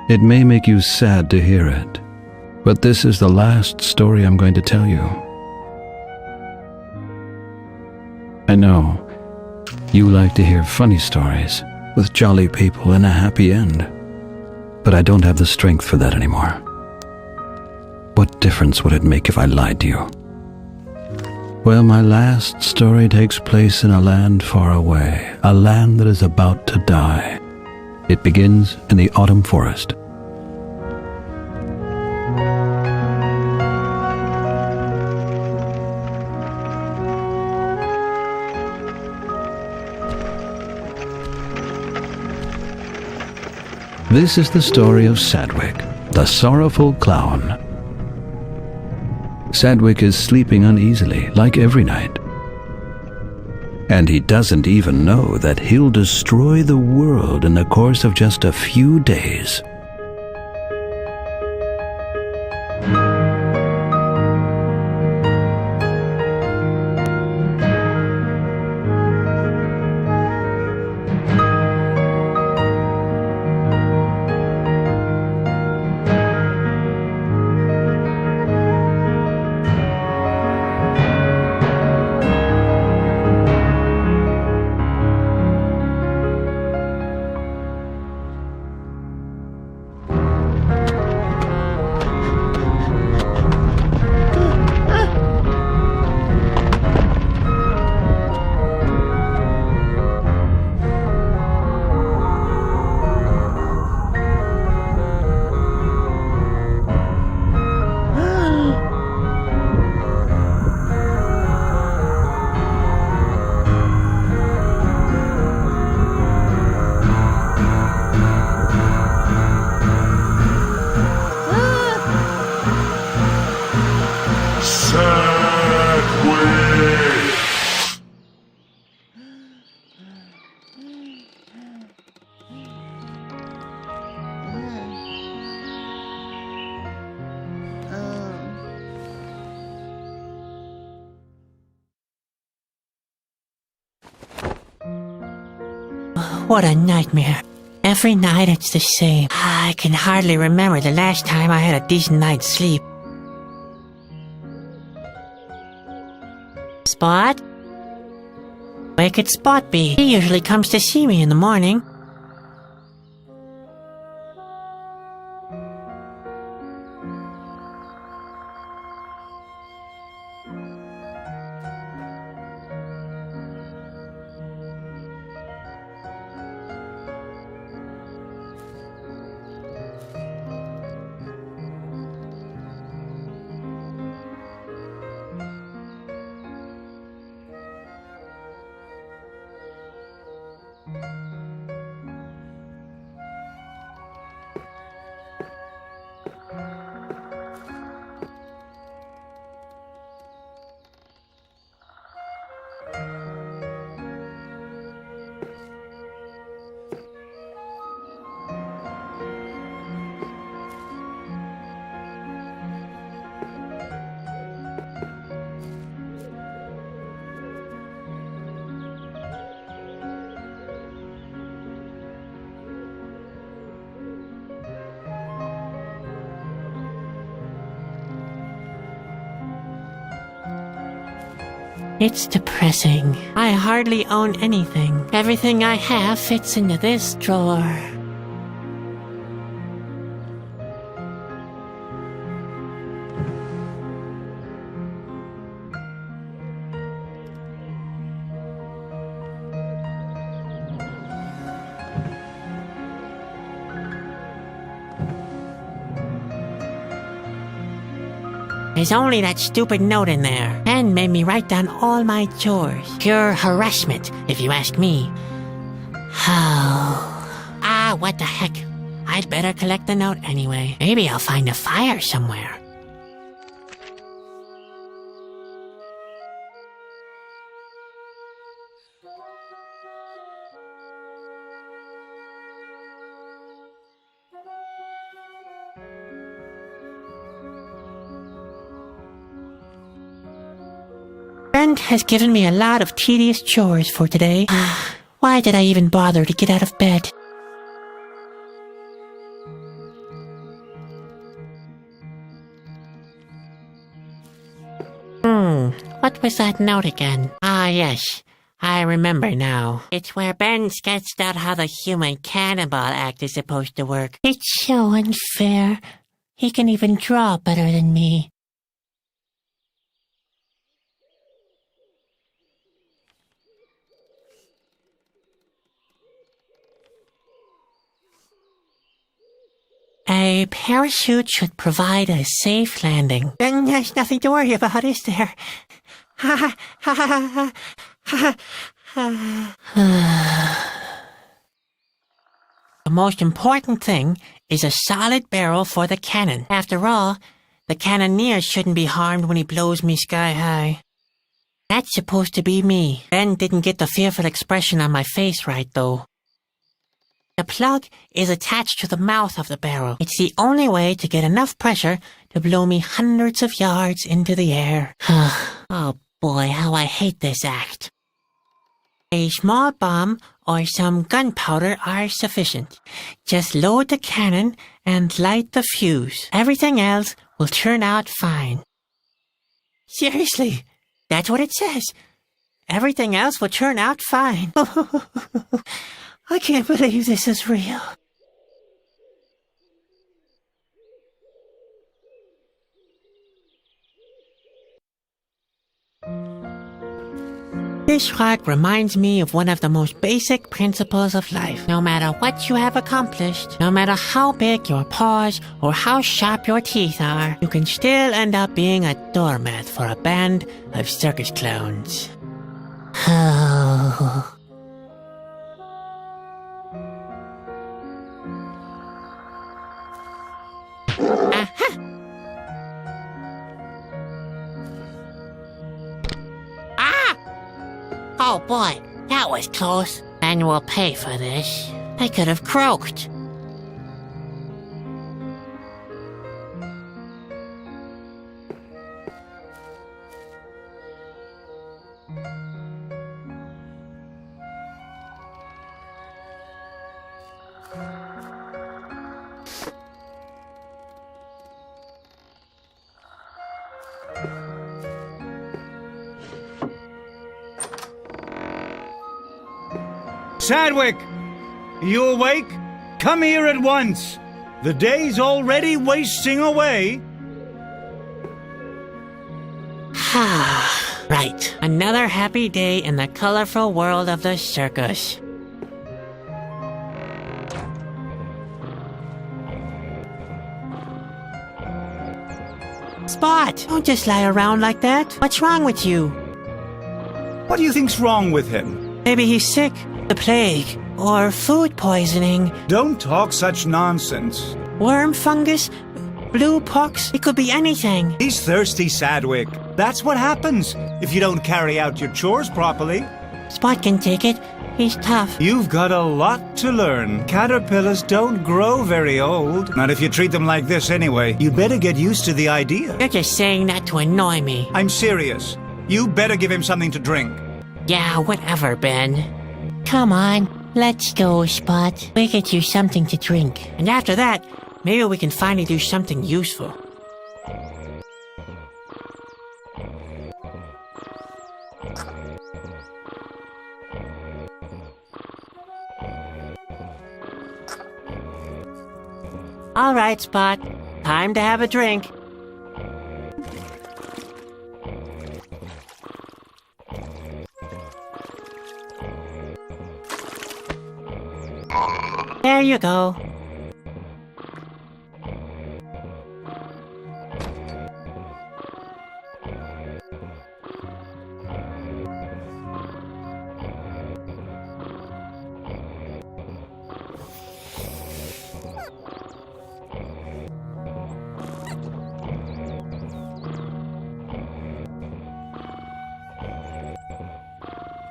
It may make you sad to hear it, but this is the last story I'm going to tell you. I know you like to hear funny stories with jolly people and a happy end, but I don't have the strength for that anymore. What difference would it make if I lied to you? Well, my last story takes place in a land far away, a land that is about to die. It begins in the autumn forest. This is the story of Sadwick, the sorrowful clown. Sadwick is sleeping uneasily, like every night. And he doesn't even know that he'll destroy the world in the course of just a few days. What a nightmare. Every night it's the same. I can hardly remember the last time I had a decent night's sleep. Spot? Where could Spot be? He usually comes to see me in the morning. It's depressing. I hardly own anything. Everything I have fits into this drawer. There's only that stupid note in there. Pen made me write down all my chores. Pure harassment, if you ask me. Oh. What the heck. I'd better collect the note anyway. Maybe I'll find a fire somewhere. Friend has given me a lot of tedious chores for today. Why did I even bother to get out of bed? What was that note again? Ah, yes. I remember now. It's where Ben sketched out how the human cannonball act is supposed to work. It's so unfair. He can even draw better than me. A parachute should provide a safe landing. Then there's nothing to worry about, is there? Ha ha ha ha ha. The most important thing is a solid barrel for the cannon. After all, the cannoneer shouldn't be harmed when he blows me sky high. That's supposed to be me. Ben didn't get the fearful expression on my face right, though. The plug is attached to the mouth of the barrel. It's the only way to get enough pressure to blow me hundreds of yards into the air. Oh boy, how I hate this act. A small bomb or some gunpowder are sufficient. Just load the cannon and light the fuse. Everything else will turn out fine. Seriously, that's what it says. Everything else will turn out fine. I can't believe this is real. This rock reminds me of one of the most basic principles of life. No matter what you have accomplished, no matter how big your paws or how sharp your teeth are, you can still end up being a doormat for a band of circus clowns. Oh. Oh boy, that was close. And we'll pay for this. I could have croaked. Sadwick! You awake? Come here at once! The day's already wasting away! Right. Another happy day in the colorful world of the circus. Spot! Don't just lie around like that. What's wrong with you? What do you think's wrong with him? Maybe he's sick. The plague. Or food poisoning. Don't talk such nonsense. Worm fungus. Blue pox. It could be anything. He's thirsty, Sadwick. That's what happens if you don't carry out your chores properly. Spot can take it. He's tough. You've got a lot to learn. Caterpillars don't grow very old. Not if you treat them like this anyway. You better get used to the idea. You're just saying that to annoy me. I'm serious. You better give him something to drink. Yeah, whatever, Ben. Come on, let's go, Spot. We'll get you something to drink. And after that, maybe we can finally do something useful. All right, Spot. Time to have a drink. There you go.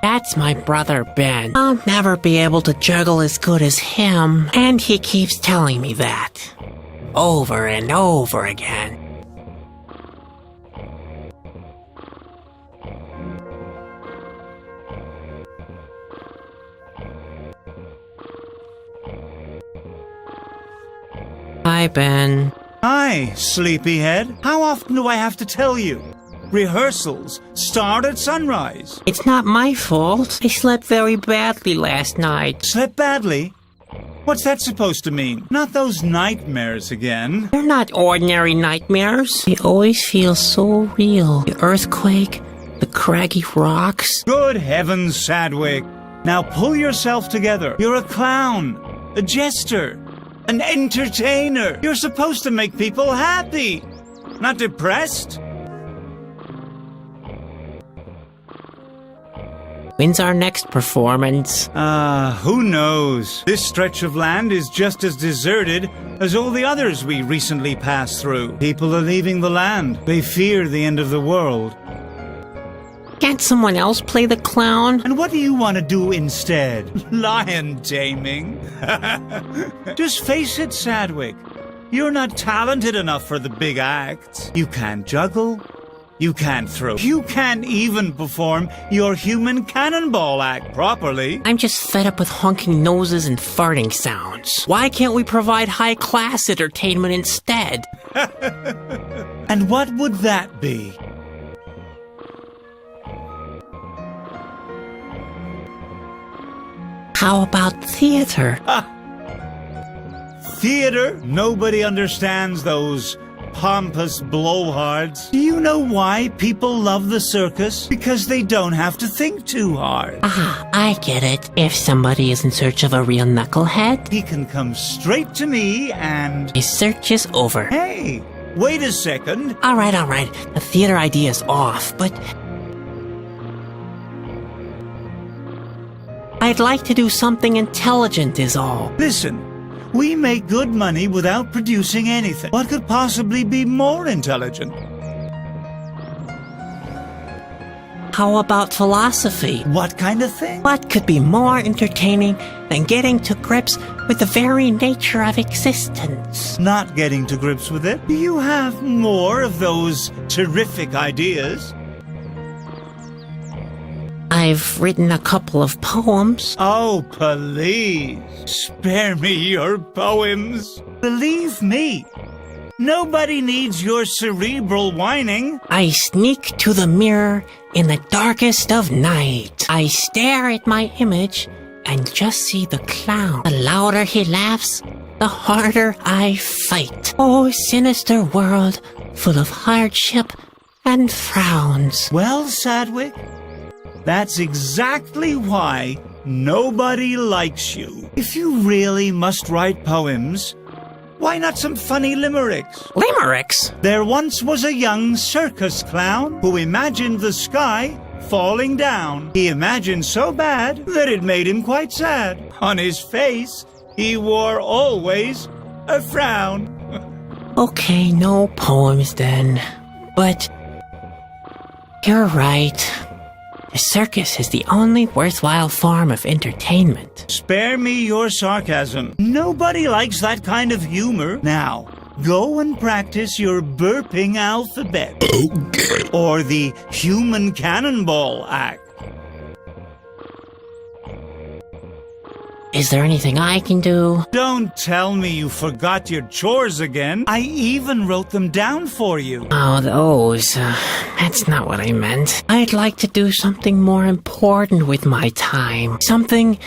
That's my brother Ben. I'll never be able to juggle as good as him, and he keeps telling me that. Over and over again. Hi, Ben. Hi, sleepyhead. How often do I have to tell you? Rehearsals start at sunrise. It's not my fault. I slept very badly last night. Slept badly? What's that supposed to mean? Not those nightmares again. They're not ordinary nightmares. They always feel so real. The earthquake, the craggy rocks. Good heavens, Sadwick. Now pull yourself together. You're a clown, a jester, an entertainer. You're supposed to make people happy, not depressed. When's our next performance? Who knows? This stretch of land is just as deserted as all the others we recently passed through. People are leaving the land. They fear the end of the world. Can't someone else play the clown? And what do you want to do instead? Lion taming? Just face it, Sadwick. You're not talented enough for the big acts. You can't juggle. You can't throw. You can't even perform your human cannonball act properly. I'm just fed up with honking noses and farting sounds. Why can't we provide high-class entertainment instead? And what would that be? How about theater? Theater? Nobody understands those pompous blowhards. Do you know why people love the circus? Because they don't have to think too hard. Ah, I get it. If somebody is in search of a real knucklehead, He can come straight to me and... his search is over. Hey, wait a second. All right. The theater idea is off, but I'd like to do something intelligent is all. Listen, we make good money without producing anything. What could possibly be more intelligent? How about philosophy? What kind of thing? What could be more entertaining than getting to grips with the very nature of existence? Not getting to grips with it? Do you have more of those terrific ideas? I've written a couple of poems. Oh, please, spare me your poems. Believe me, nobody needs your cerebral whining. I sneak to the mirror in the darkest of night. I stare at my image and just see the clown. The louder he laughs, the harder I fight. Oh, sinister world, full of hardship and frowns. Well, Sadwick, that's exactly why nobody likes you. If you really must write poems, why not some funny limericks? Limericks? There once was a young circus clown who imagined the sky falling down. He imagined so bad that it made him quite sad. On his face, he wore always a frown. Okay, no poems then. But you're right. The circus is the only worthwhile form of entertainment. Spare me your sarcasm. Nobody likes that kind of humor. Now, go and practice your burping alphabet. Or the human cannonball act. Is there anything I can do? Don't tell me you forgot your chores again. I even wrote them down for you. Oh, those. That's not what I meant. I'd like to do something more important with my time. Something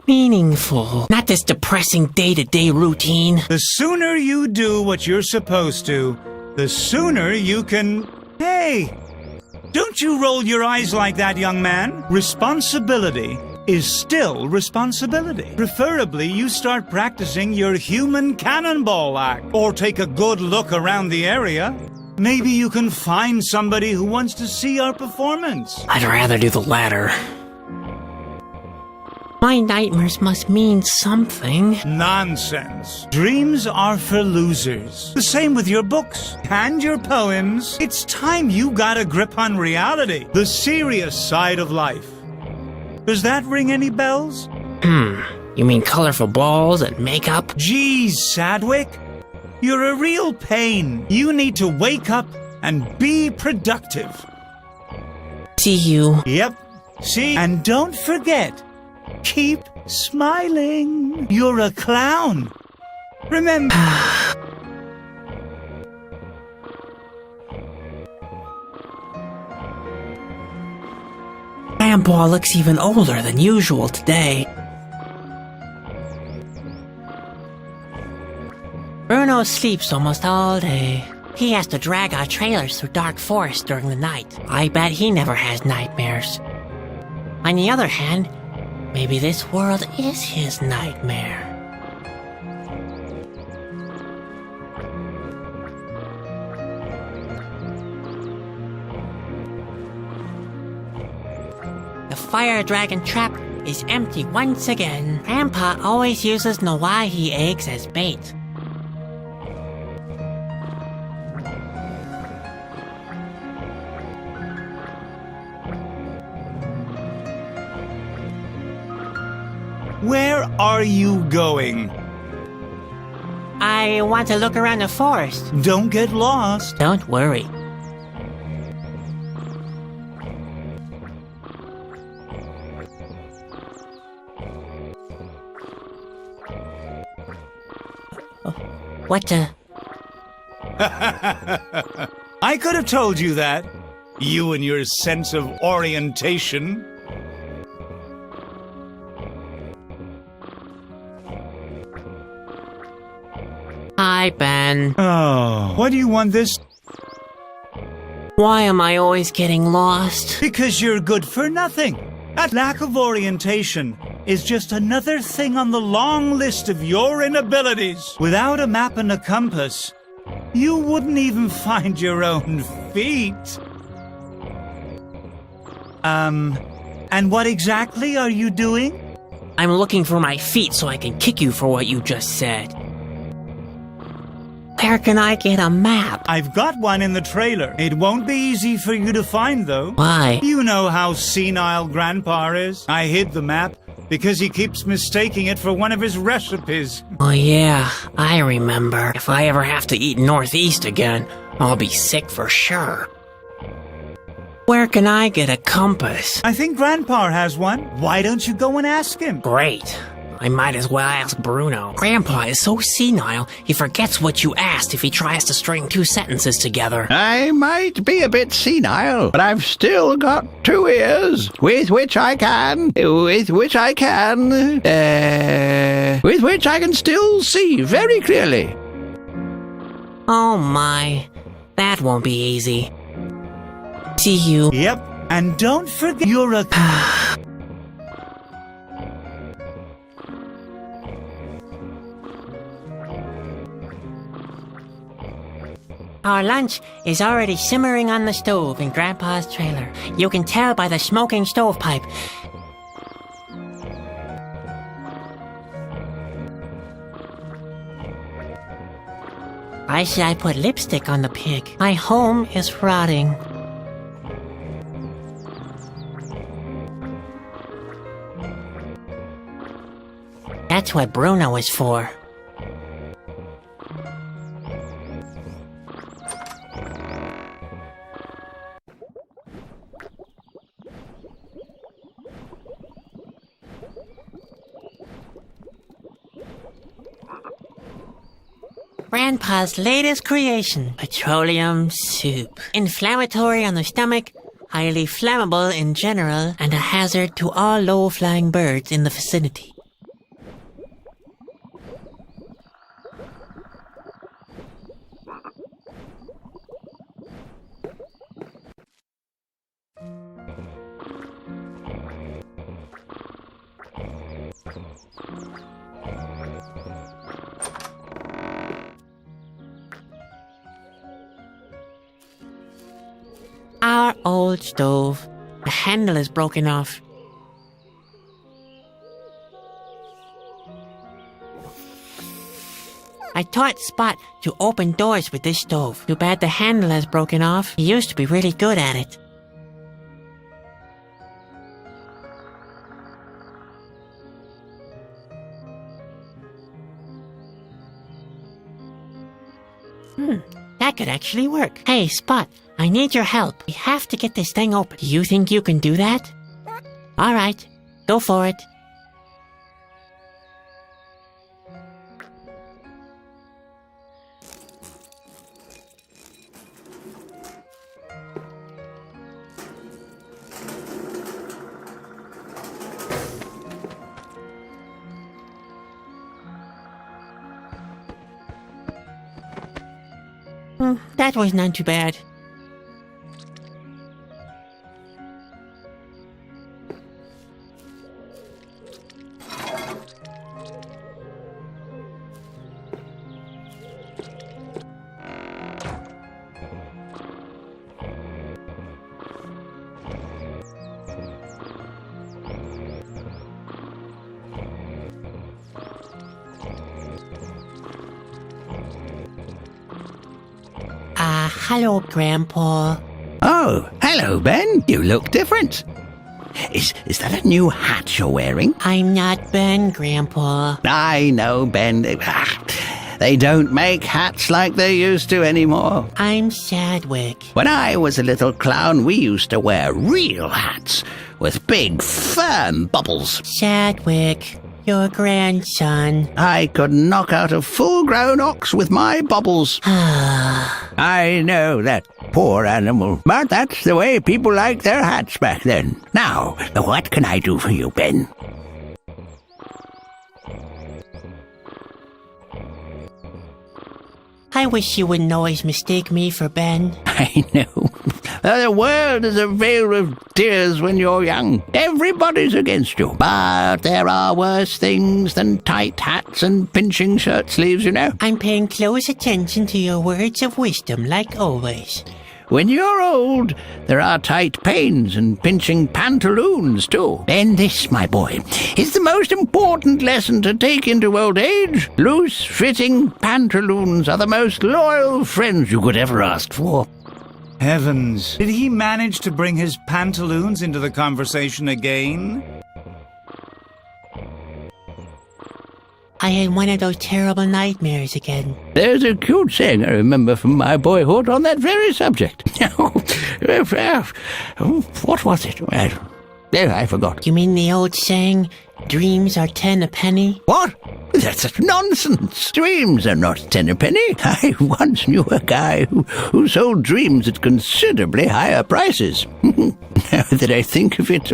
meaningful. Not this depressing day-to-day routine. The sooner you do what you're supposed to, the sooner you can... Hey! Don't you roll your eyes like that, young man. Responsibility is still responsibility. Preferably, you start practicing your human cannonball act, or take a good look around the area. Maybe you can find somebody who wants to see our performance. I'd rather do the latter. My nightmares must mean something. Nonsense. Dreams are for losers. The same with your books and your poems. It's time you got a grip on reality, the serious side of life. Does that ring any bells? You mean colorful balls and makeup? Geez, Sadwick. You're a real pain. You need to wake up and be productive. See you. Yep. See? And don't forget, keep smiling. You're a clown. Remember... Grandpa looks even older than usual today. Bruno sleeps almost all day. He has to drag our trailers through dark forests during the night. I bet he never has nightmares. On the other hand, maybe this world is his nightmare. The fire dragon trap is empty once again. Grandpa always uses Nawahi eggs as bait. Where are you going? I want to look around the forest. Don't get lost. Don't worry. What the? I could have told you that. You and your sense of orientation. Hi, Ben. Oh, what do you want this? Why am I always getting lost? Because you're good for nothing. That lack of orientation is just another thing on the long list of your inabilities. Without a map and a compass, you wouldn't even find your own feet. And what exactly are you doing? I'm looking for my feet so I can kick you for what you just said. Where can I get a map? I've got one in the trailer. It won't be easy for you to find, though. Why? You know how senile Grandpa is. I hid the map because he keeps mistaking it for one of his recipes. Oh yeah, I remember. If I ever have to eat Northeast again, I'll be sick for sure. Where can I get a compass? I think Grandpa has one. Why don't you go and ask him? Great. I might as well ask Bruno. Grandpa is so senile, he forgets what you asked if he tries to string two sentences together. I might be a bit senile, but I've still got 2 ears with which I can still see very clearly. Oh my, that won't be easy. See you. Yep, and don't forget you're a... Our lunch is already simmering on the stove in Grandpa's trailer. You can tell by the smoking stovepipe. Why should I put lipstick on the pig? My home is rotting. That's what Bruno is for. Grandpa's latest creation, petroleum soup. Inflammatory on the stomach, highly flammable in general, and a hazard to all low-flying birds in the vicinity. Our old stove. The handle is broken off. I taught Spot to open doors with this stove. Too bad the handle has broken off. He used to be really good at it. That could actually work. Hey, Spot, I need your help. We have to get this thing open. Do you think you can do that? All right, go for it. That was not too bad. Hello, Grandpa. Oh, hello, Ben. You look different. Is that a new hat you're wearing? I'm not Ben, Grandpa. I know, Ben. They don't make hats like they used to anymore. I'm Sadwick. When I was a little clown, we used to wear real hats with big, firm bubbles. Sadwick, your grandson. I could knock out a full-grown ox with my bubbles. I know, that poor animal. But that's the way people liked their hats back then. Now, what can I do for you, Ben? I wish you wouldn't always mistake me for Ben. I know. The world is a vale of tears when you're young. Everybody's against you. But there are worse things than tight hats and pinching shirt sleeves, you know. I'm paying close attention to your words of wisdom, like always. When you're old, there are tight pains and pinching pantaloons, too. And this, my boy, is the most important lesson to take into old age. Loose-fitting pantaloons are the most loyal friends you could ever ask for. Heavens, did he manage to bring his pantaloons into the conversation again? I had one of those terrible nightmares again. There's a cute saying I remember from my boyhood on that very subject. What was it? I forgot. You mean the old saying, dreams are 10 a penny? What? That's nonsense. Dreams are not 10 a penny. I once knew a guy who sold dreams at considerably higher prices. Now that I think of it,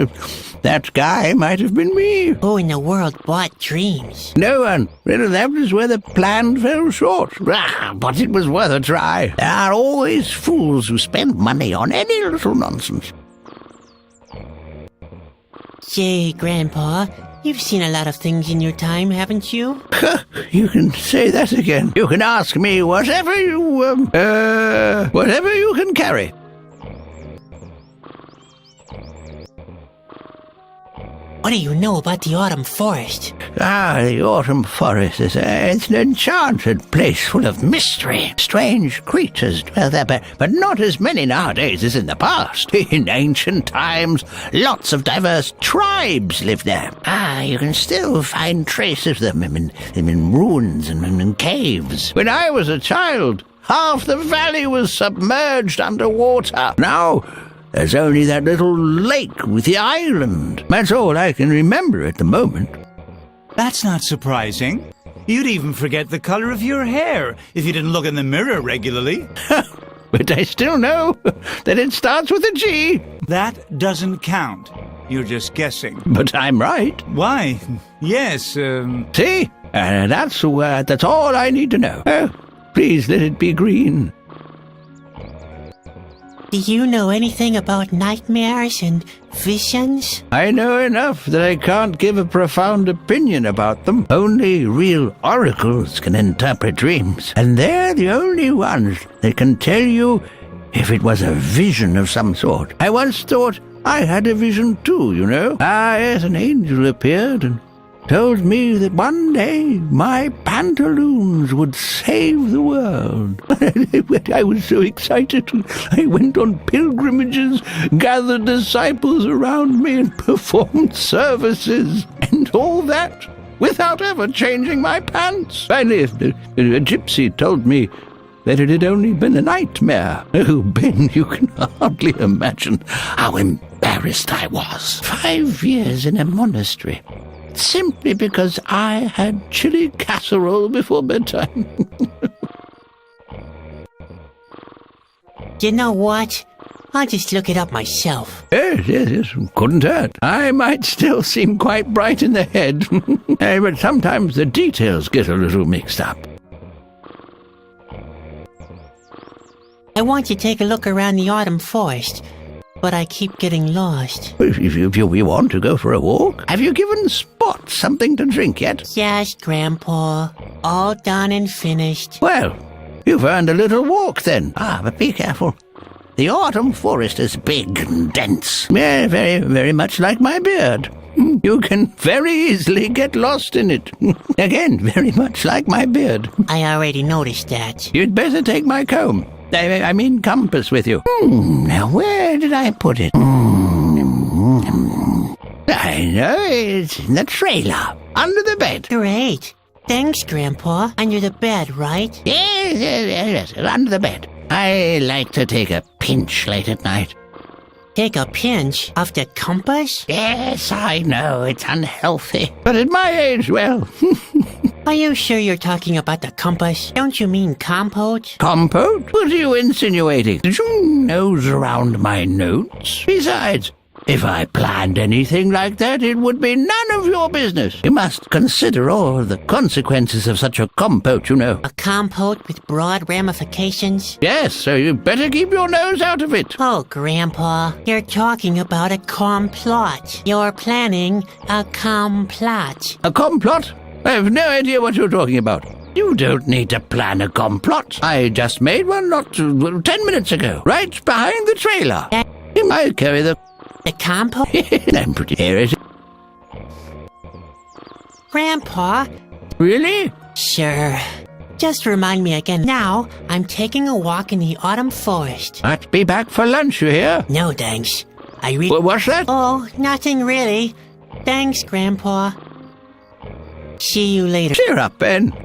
that guy might have been me. Who in the world bought dreams? No one. Well, that was where the plan fell short. But it was worth a try. There are always fools who spend money on any little nonsense. Say, Grandpa, you've seen a lot of things in your time, haven't you? You can say that again. You can ask me whatever you can carry. What do you know about the autumn forest? The autumn forest is it's an enchanted place full of mystery. Strange creatures dwell there, but not as many nowadays as in the past. In ancient times, lots of diverse tribes lived there. You can still find traces of them in ruins and in caves. When I was a child, half the valley was submerged underwater. Now, there's only that little lake with the island. That's all I can remember at the moment. That's not surprising. You'd even forget the color of your hair if you didn't look in the mirror regularly. But I still know that it starts with a G. That doesn't count. You're just guessing. But I'm right. Why, yes, See? That's all I need to know. Please let it be green. Do you know anything about nightmares and visions? I know enough that I can't give a profound opinion about them. Only real oracles can interpret dreams, and they're the only ones that can tell you if it was a vision of some sort. I once thought I had a vision too, you know. Yes, an angel appeared and told me that one day my pantaloons would save the world. I was so excited. I went on pilgrimages, gathered disciples around me, and performed services, and all that without ever changing my pants. Finally, a gypsy told me that it had only been a nightmare. Oh, Ben, you can hardly imagine how embarrassed I was. 5 years in a monastery, simply because I had chili casserole before bedtime. You know what? I'll just look it up myself. Yes, couldn't hurt. I might still seem quite bright in the head, but sometimes the details get a little mixed up. I want to take a look around the autumn forest, but I keep getting lost. If you want to go for a walk, have you given Spot something to drink yet? Yes, Grandpa. All done and finished. Well, you've earned a little walk then. But be careful. The autumn forest is big and dense. Yeah, very, very much like my beard. You can very easily get lost in it. Again, very much like my beard. I already noticed that. You'd better take my comb. I mean compass with you. Now, where did I put it? I know, it's in the trailer, under the bed. Great. Thanks, Grandpa. Under the bed, right? Yes, under the bed. I like to take a pinch late at night. Take a pinch of the compass? Yes, I know, it's unhealthy. But at my age, well... Are you sure you're talking about the compass? Don't you mean compote? Compote? What are you insinuating? Did you nose around my notes? Besides, if I planned anything like that, it would be none of your business. You must consider all the consequences of such a compote, you know. A compote with broad ramifications? Yes, so you better keep your nose out of it. Oh, Grandpa, you're talking about a complot. You're planning a complot. A complot? I have no idea what you're talking about. You don't need to plan a complot. I just made one not 10 minutes ago, right behind the trailer. You might carry the compote? I'm pretty serious. Grandpa? Really? Sure. Just remind me again. Now, I'm taking a walk in the autumn forest. I'll be back for lunch, you hear? No, thanks. What's that? Oh, nothing really. Thanks, Grandpa. See you later. Cheer up, Ben.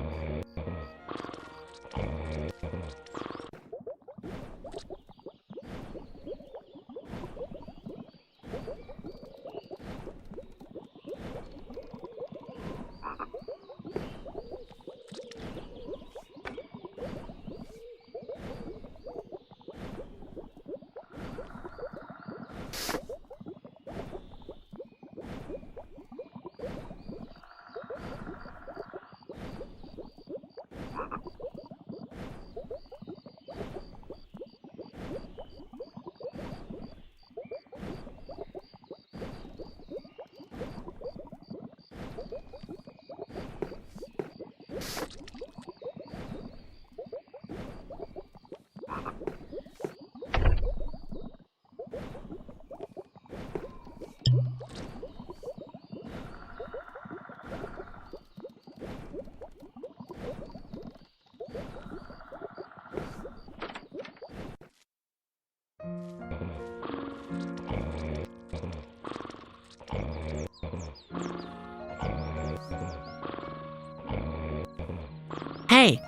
Hey,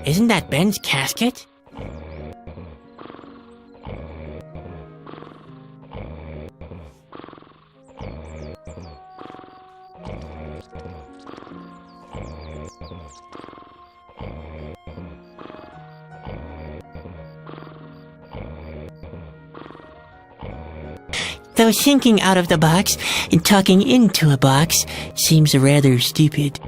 isn't that Ben's casket? Though thinking out of the box and talking into a box seems rather stupid.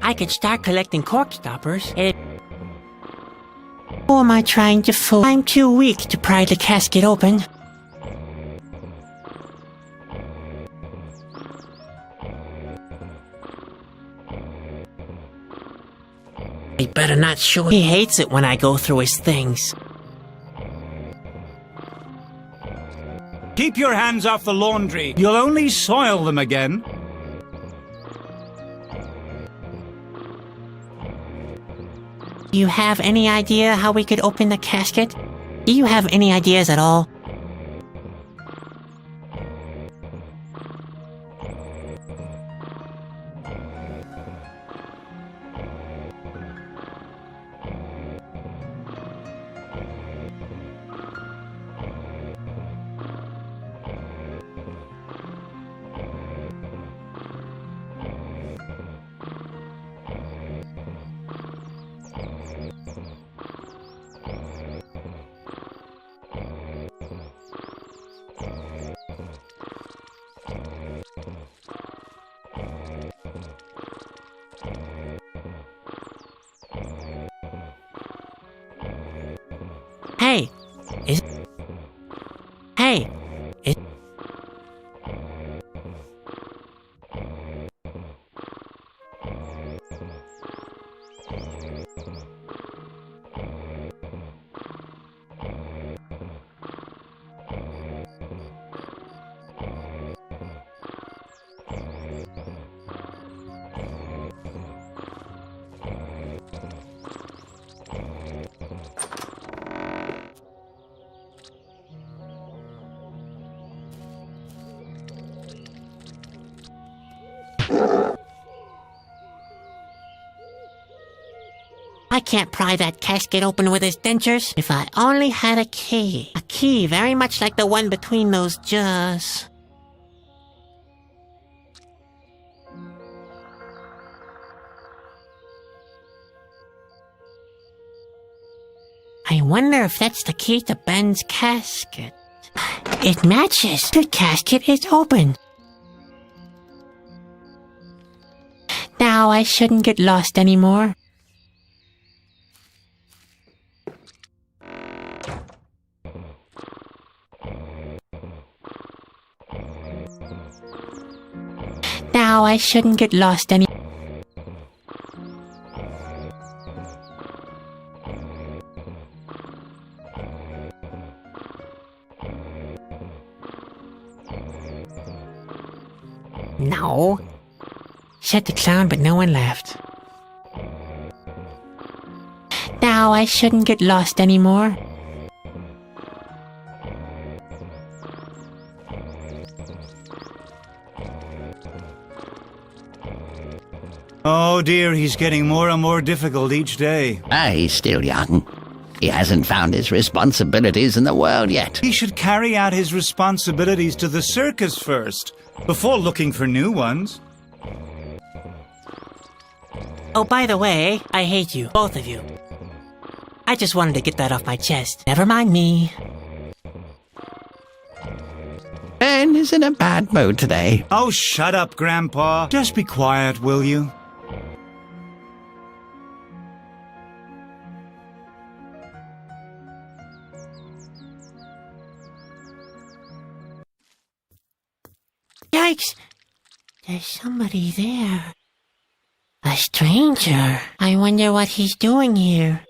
I could start collecting cork stoppers. Who am I trying to fool? I'm too weak to pry the casket open. I better not show him. He hates it when I go through his things. Keep your hands off the laundry. You'll only soil them again. Do you have any idea how we could open the casket? Do you have any ideas at all? Hey, I can't pry that casket open with his dentures. If I only had a key. A key very much like the one between those jaws. I wonder if that's the key to Ben's casket. It matches. The casket is open. Now I shouldn't get lost anymore. Now I shouldn't get lost any. No. Said the clown, but no one laughed. Now I shouldn't get lost anymore. Oh dear, he's getting more and more difficult each day. He's still young. He hasn't found his responsibilities in the world yet. He should carry out his responsibilities to the circus first, before looking for new ones. Oh, by the way, I hate you, both of you. I just wanted to get that off my chest. Never mind me. Ben is in a bad mood today. Oh, shut up, Grandpa. Just be quiet, will you? Yikes! There's somebody there. A stranger. I wonder what he's doing here.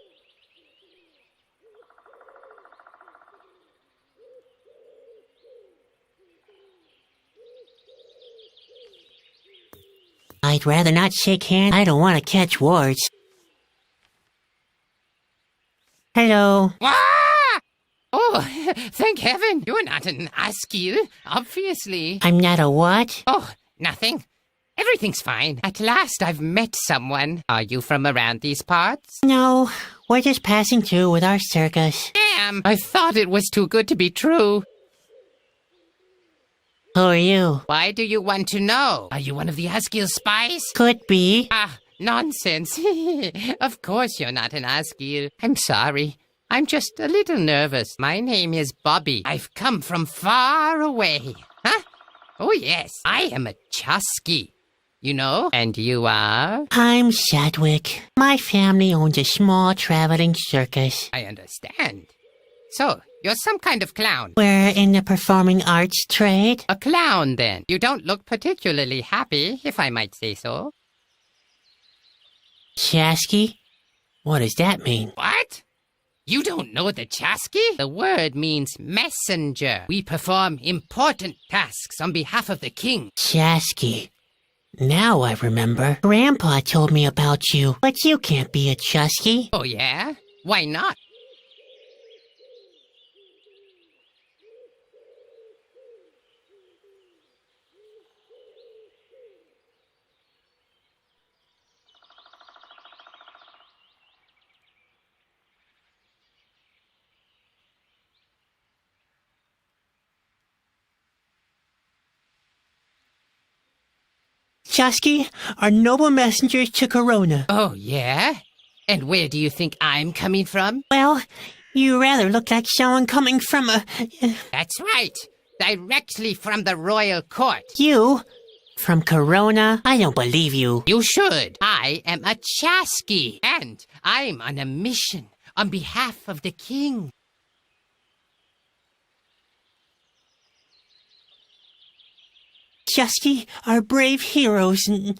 I'd rather not shake hands. I don't want to catch warts. Hello. Ah! Oh, thank heaven, you're not an askew, obviously. I'm not a what? Oh, nothing. Everything's fine. At last I've met someone. Are you from around these parts? No, we're just passing through with our circus. Damn, I thought it was too good to be true. Who are you? Why do you want to know? Are you one of the Askew spies? Could be. Ah, nonsense. Of course you're not an Askew. I'm sorry. I'm just a little nervous. My name is Bobby. I've come from far away. Huh? Oh, yes. I am a Chusky. You know? And you are? I'm Sadwick. My family owns a small traveling circus. I understand. So, you're some kind of clown. We're in the performing arts trade. A clown, then. You don't look particularly happy, if I might say so. Chasky? What does that mean? What? You don't know the Chasky? The word means messenger. We perform important tasks on behalf of the king. Chasky. Now I remember. Grandpa told me about you, but you can't be a Chusky. Oh, yeah? Why not? Chusky are noble messengers to Corona. Oh, yeah? And where do you think I'm coming from? Well, you rather look like someone coming from a... That's right. Directly from the royal court. You? From Corona? I don't believe you. You should. I am a Chasky, and I'm on a mission on behalf of the king. Chusky are brave heroes and...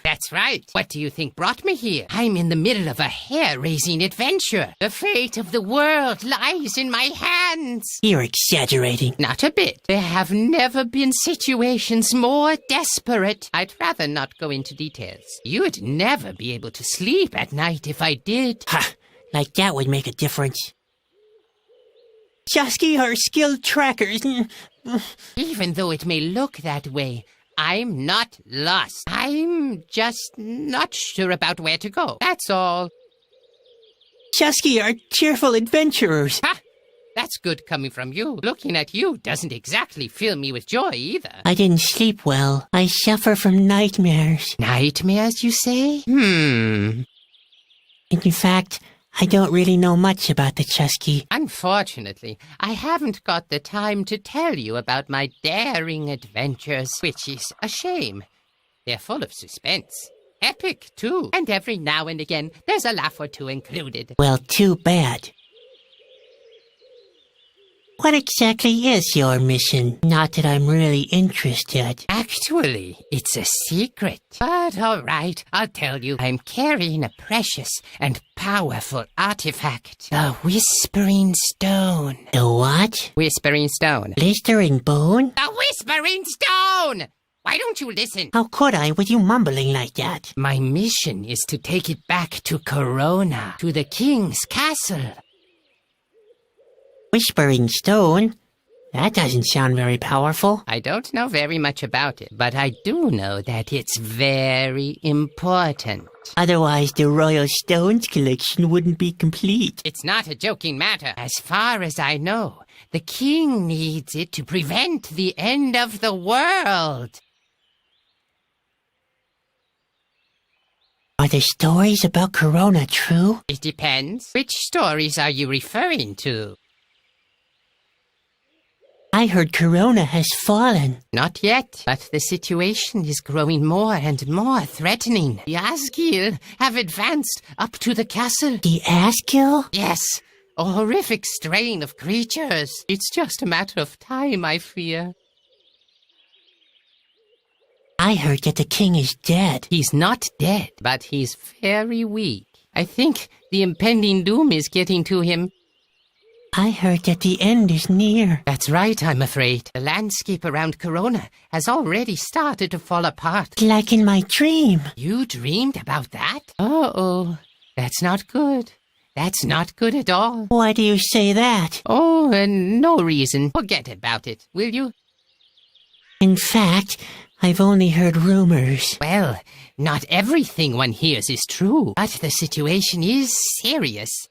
That's right. What do you think brought me here? I'm in the middle of a hair-raising adventure. The fate of the world lies in my hands. You're exaggerating. Not a bit. There have never been situations more desperate. I'd rather not go into details. You'd never be able to sleep at night if I did. Ha! Like that would make a difference. Chusky are skilled trackers. Even though it may look that way, I'm not lost. I'm just not sure about where to go. That's all. Chusky are cheerful adventurers. Ha! That's good coming from you. Looking at you doesn't exactly fill me with joy either. I didn't sleep well. I suffer from nightmares. Nightmares, you say? In fact, I don't really know much about the Chusky. Unfortunately, I haven't got the time to tell you about my daring adventures, which is a shame. They're full of suspense. Epic, too. And every now and again, there's a laugh or two included. Well, too bad. What exactly is your mission? Not that I'm really interested. Actually, it's a secret. But all right, I'll tell you. I'm carrying a precious and powerful artifact. The Whispering Stone. The what? Whispering Stone. Blistering bone? The Whispering Stone! Why don't you listen? How could I with you mumbling like that? My mission is to take it back to Corona, to the king's castle. Whispering stone? That doesn't sound very powerful. I don't know very much about it, but I do know that it's very important. Otherwise, the Royal Stones collection wouldn't be complete. It's not a joking matter. As far as I know, the king needs it to prevent the end of the world. Are the stories about Corona true? It depends. Which stories are you referring to? I heard Corona has fallen. Not yet, but the situation is growing more and more threatening. The Asgil have advanced up to the castle. The Asgil? Yes, a horrific strain of creatures. It's just a matter of time, I fear. I heard that the king is dead. He's not dead, but he's very weak. I think the impending doom is getting to him. I heard that the end is near. That's right, I'm afraid. The landscape around Corona has already started to fall apart. Like in my dream. You dreamed about that? Uh-oh. That's not good. That's not good at all. Why do you say that? Oh, no reason. Forget about it, will you? In fact, I've only heard rumors. Well, not everything one hears is true, but the situation is serious.